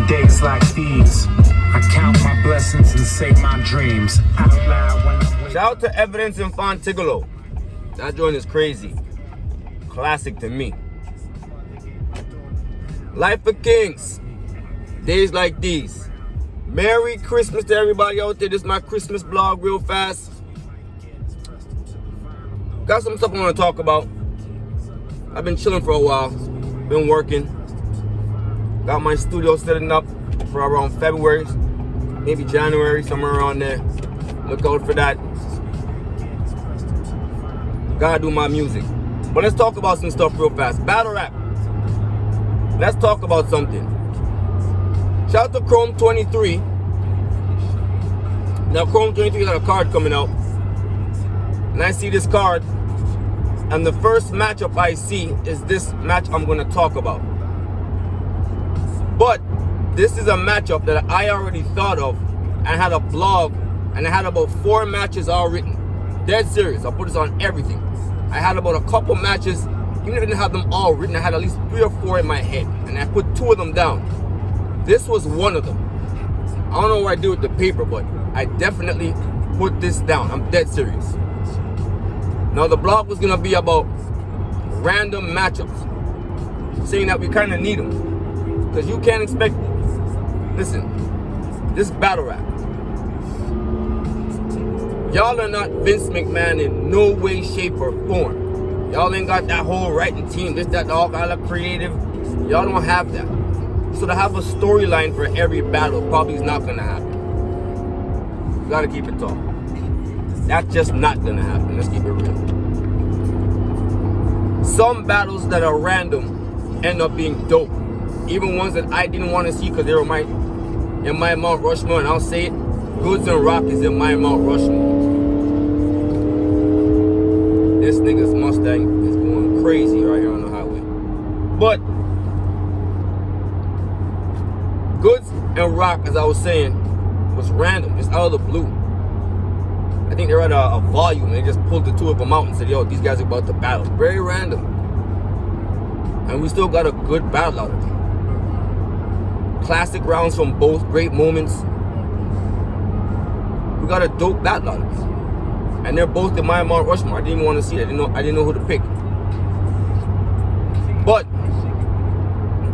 Days like these, I count my blessings and say my dreams out loud when I wake. Shout out to Evidence and Fontigolo. That joint is crazy. Classic to me. Life of Kings. Days like these. Merry Christmas to everybody out there. This is my Christmas blog real fast. Got some stuff I want to talk about. I've been chilling for a while. Been working. Got my studio setting up for around February. Maybe January, somewhere around there. Look out for that. Gotta do my music. But let's talk about some stuff real fast. Battle rap. Let's talk about something. Shout out to Chrome 23. Now Chrome 23 got a card coming out. And I see this card. And the first matchup I see is this match I'm going to talk about. But this is a matchup that I already thought of. I had a blog. And I had about 4 matches all written. Dead serious. I'll put this on everything. I had about a couple matches. Even if I didn't have them all written, I had at least 3 or 4 in my head. And I put 2 of them down. This was one of them. I don't know what I do with the paper, but I definitely put this down. I'm dead serious. Now the blog was going to be about random matchups. Saying that we kind of need them. Because you can't expect... Listen, this battle rap. Y'all are not Vince McMahon in no way, shape, or form. Y'all ain't got that whole writing team, this, that, all kind of creative. Y'all don't have that. So to have a storyline for every battle probably is not gonna happen. You gotta keep it tall. That's just not gonna happen. Let's keep it real. Some battles that are random end up being dope. Even ones that I didn't want to see because they were in my Mount Rushmore, and I'll say it. Goods and Rock is in my Mount Rushmore. This nigga's Mustang is going crazy right here on the highway. But Goods and Rock, as I was saying, was random, just out of the blue. I think they were at a volume and they just pulled the 2 of them out and said, yo, these guys are about to battle. Very random. And we still got a good battle out of it. Classic rounds from both, great moments. We got a dope battle out of this. And they're both in my Mount Rushmore. I didn't even want to see it. I didn't know who to pick. But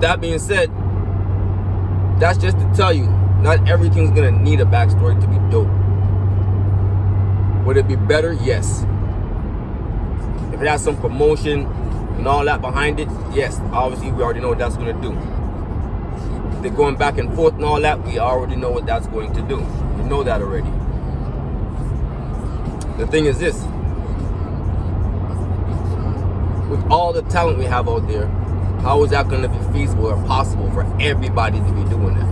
that being said, that's just to tell you, not everything's gonna need a backstory to be dope. Would it be better? Yes. If it has some promotion and all that behind it, yes. Obviously, we already know what that's gonna do. If they're going back and forth and all that, we already know what that's going to do. We know that already. The thing is this, with all the talent we have out there, how is that going to be feasible or possible for everybody to be doing that?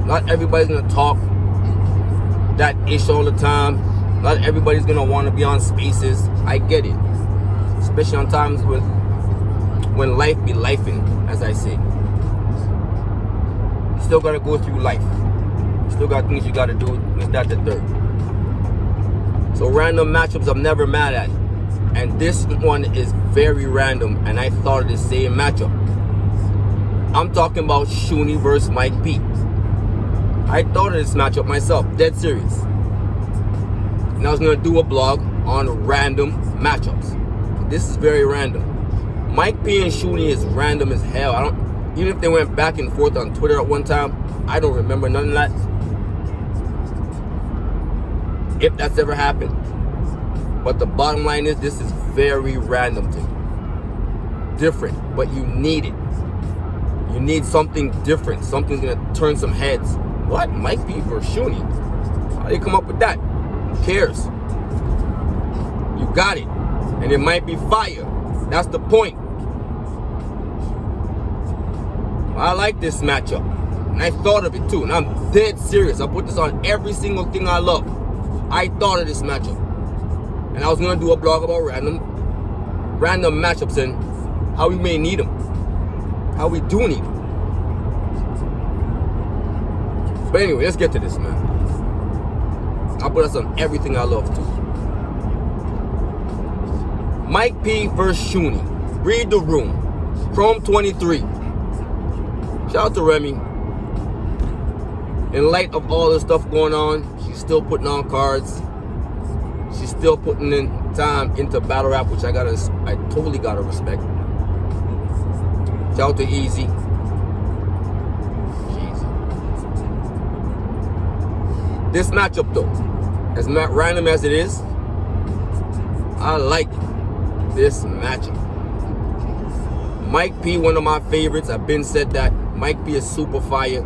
Not everybody's going to talk that ish all the time. Not everybody's going to want to be on spaces. I get it. Especially on times when life be lifing, as I say. You still got to go through life. Still got things you gotta do, this, that, the third. So random matchups I'm never mad at. And this one is very random, and I thought of the same matchup. I'm talking about SHOONEY versus Mike P. I thought of this matchup myself, dead serious. And I was gonna do a blog on random matchups. This is very random. Mike P and SHOONEY is random as hell. Even if they went back and forth on Twitter at one time, I don't remember none of that. If that's ever happened. But the bottom line is, this is very random to me. Different, but you need it. You need something different. Something's gonna turn some heads. What? Mike P versus SHOONEY? How do you come up with that? Who cares? You got it. And it might be fire. That's the point. I like this matchup. And I thought of it too. And I'm dead serious. I put this on every single thing I love. I thought of this matchup. And I was going to do a blog about random matchups and how we may need them. How we do need them. But anyway, let's get to this, man. I'll put us on everything I love too. Mike P versus SHOONEY. Read the room. Chrome 23. Shout out to Remy. In light of all the stuff going on, she's still putting on cards. She's still putting in time into battle rap, which I totally gotta respect. Shout out to Easy. Jeez. This matchup though, as random as it is, I like this matchup. Mike P, one of my favorites. I've been said that Mike P is super fire.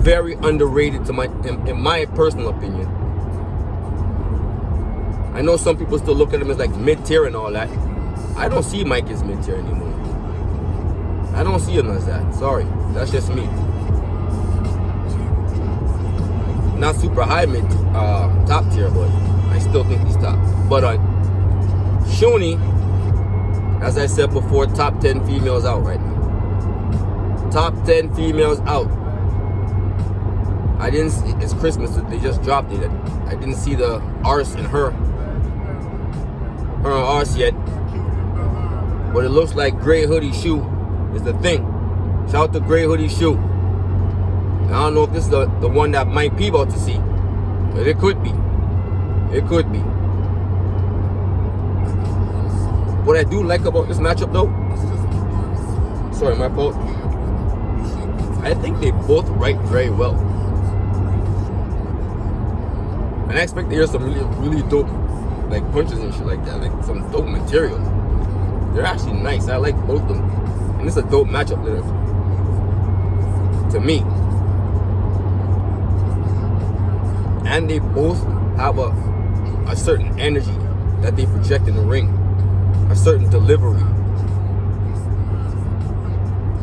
Very underrated in my personal opinion. I know some people still look at him as like mid-tier and all that. I don't see Mike as mid-tier anymore. I don't see him as that. Sorry, that's just me. Not super high top tier, but I still think he's top. But SHOONEY, as I said before, top 10 females out right now. Top 10 females out. I didn't see, it's Christmas, so they just dropped it. I didn't see the arse in her arse yet. But it looks like Gray Hoodie Shoe is the thing. Shout out to Gray Hoodie Shoe. I don't know if this is the one that Mike P about to see, but it could be. It could be. What I do like about this matchup though, sorry, my fault. I think they both write very well. And I expect to hear some really dope like punches and shit like that, like some dope material. They're actually nice. I like both of them. And it's a dope matchup there. To me. And they both have a certain energy that they project in the ring. A certain delivery.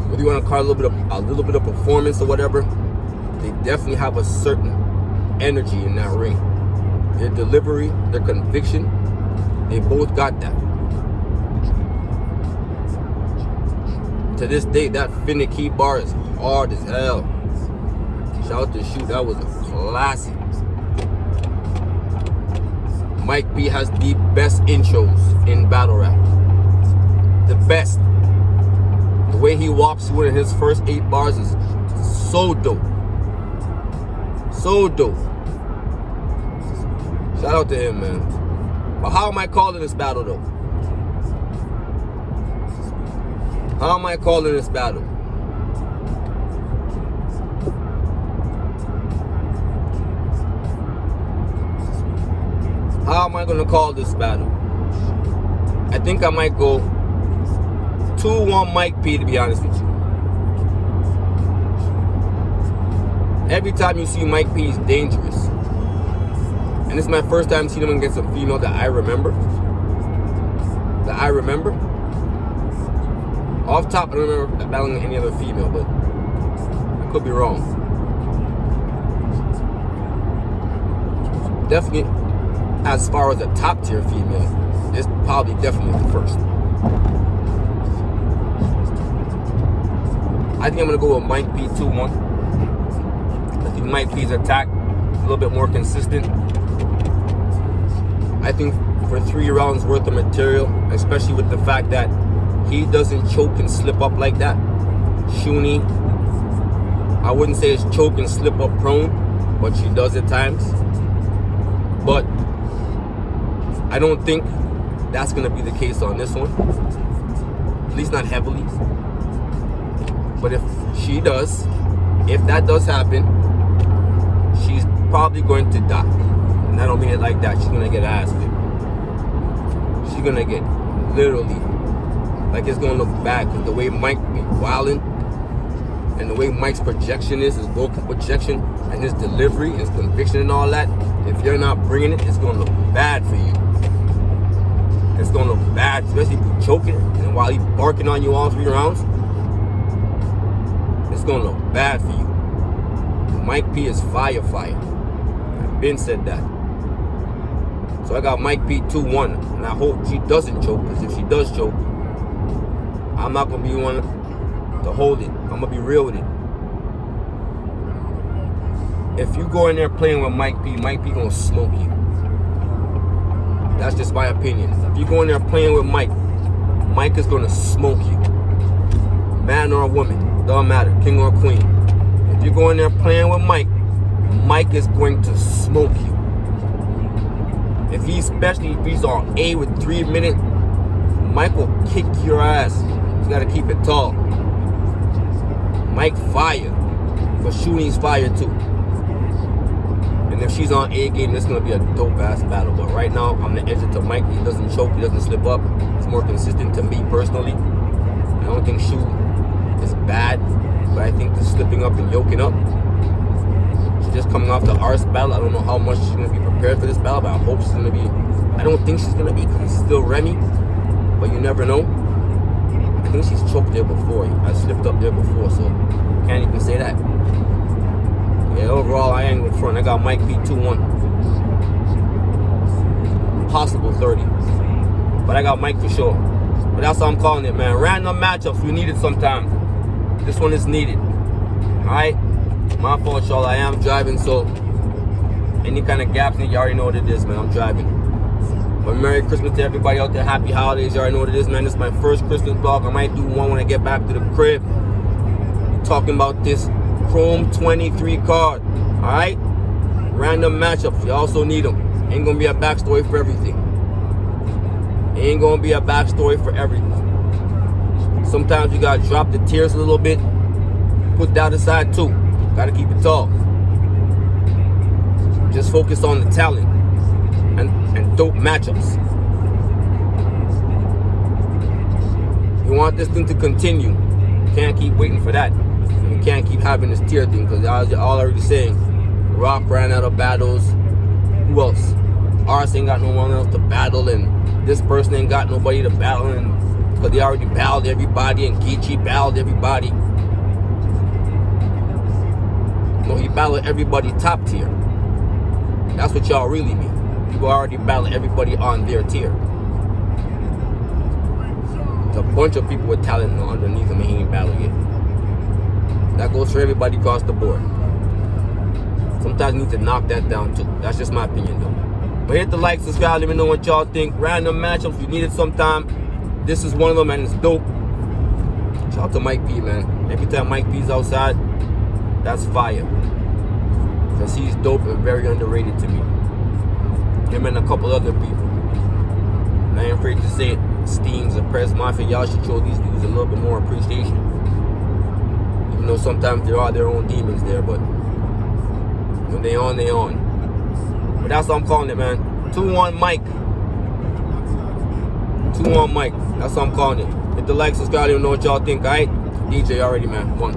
Whether you want to call it a little bit of performance or whatever, they definitely have a certain energy in that ring. Their delivery, their conviction, they both got that. To this day, that finicky bar is hard as hell. Shout out to Shoot, that was a classic. Mike P has the best intros in battle rap. The best. The way he walks through in his first 8 bars is so dope. So dope. Shout out to him, man. But how am I calling this battle, though? How am I calling this battle? How am I going to call this battle? I think I might go 2-1 Mike P, to be honest with you. Every time you see Mike P, he's dangerous. And this is my first time seeing him against a female that I remember. Off top, I don't remember battling any other female, but I could be wrong. Definitely, as far as a top tier female, it's probably definitely the first. I think I'm gonna go with Mike P 2-1. I think Mike P's attack a little bit more consistent. I think for 3 rounds worth of material, especially with the fact that he doesn't choke and slip up like that. SHOONEY, I wouldn't say it's choke and slip up prone, but she does at times. But I don't think that's gonna be the case on this one. At least not heavily. But if she does, if that does happen, she's probably going to die. And I don't mean it like that. She's gonna get ass whipped. She's gonna get literally, like it's gonna look bad, because the way Mike be wilding and the way Mike's projection is, his vocal projection and his delivery, his conviction and all that, if you're not bringing it, it's gonna look bad for you. It's gonna look bad, especially if you're choking and while he's barking on you all 3 rounds. It's gonna look bad for you. Mike P is fire. I've been said that. So I got Mike P 2-1, and I hope she doesn't choke, because if she does choke, I'm not gonna be one to hold it. I'm gonna be real with it. If you go in there playing with Mike P gonna smoke you. That's just my opinion. If you go in there playing with Mike is gonna smoke you. man or a woman, don't matter, king or queen. If you go in there playing with Mike, Mike is going to smoke you. Especially if he's on A with 3 minutes, Mike will kick your ass. You gotta keep it tall. Mike fire, but Shooney's fire too. And if she's on A game, it's gonna be a dope ass battle. But right now, I'm the edge to Mike. He doesn't choke, he doesn't slip up. It's more consistent to me personally. I don't think Shoo is bad, but I think the slipping up and yoking up. She's just coming off the arse battle. I don't know how much she's gonna be prepared for this battle, but I hope she's gonna be. I don't think she's gonna be because it's still Remy, but you never know. I think she's choked there before. I slipped up there before, so can't even say that. Yeah, overall, I ain't in front. I got Mike P 2-1. Possible 30. But I got Mike for sure. But that's how I'm calling it, man. Random matchups, we need it sometime. This one is needed. Alright? My fault, y'all. I am driving, so any kind of gaps, you already know what it is, man. I'm driving. But Merry Christmas to everybody out there. Happy holidays. You already know what it is, man. This is my first Christmas vlog. I might do one when I get back to the crib. Talking about this Chrome 23 card. Alright? Random matchups. You also need them. Ain't gonna be a backstory for everything. Ain't gonna be a backstory for everything. Sometimes you gotta drop the tiers a little bit. Put that aside too. Gotta keep it tall. Just focus on the talent and dope matchups. You want this thing to continue. You can't keep waiting for that. You can't keep having this tier thing because I was all already saying Rock ran out of battles. Who else? Ars ain't got no one else to battle, and this person ain't got nobody to battle, and because they already battled everybody, and Geechee battled everybody. No, he battled everybody top tier. That's what y'all really mean. People already battled everybody on their tier. There's a bunch of people with talent underneath him and he ain't battled yet. That goes for everybody across the board. Sometimes you need to knock that down too. That's just my opinion though. But hit the like, subscribe, let me know what y'all think. Random matchups, you need it sometime. This is one of them and it's dope. Shout out to Mike P, man. Every time Mike P's outside, that's fire. Because he's dope and very underrated to me. Him and a couple other people. I ain't afraid to say it. Steams and Press Mafia, y'all should show these dudes a little bit more appreciation. Even though sometimes there are their own demons there, but when they on, they on. But that's what I'm calling it, man. 2-1 Mike. 2-1 Mike. That's what I'm calling it. Hit the like, subscribe, let me know what y'all think, alright? DJ already, man. 1.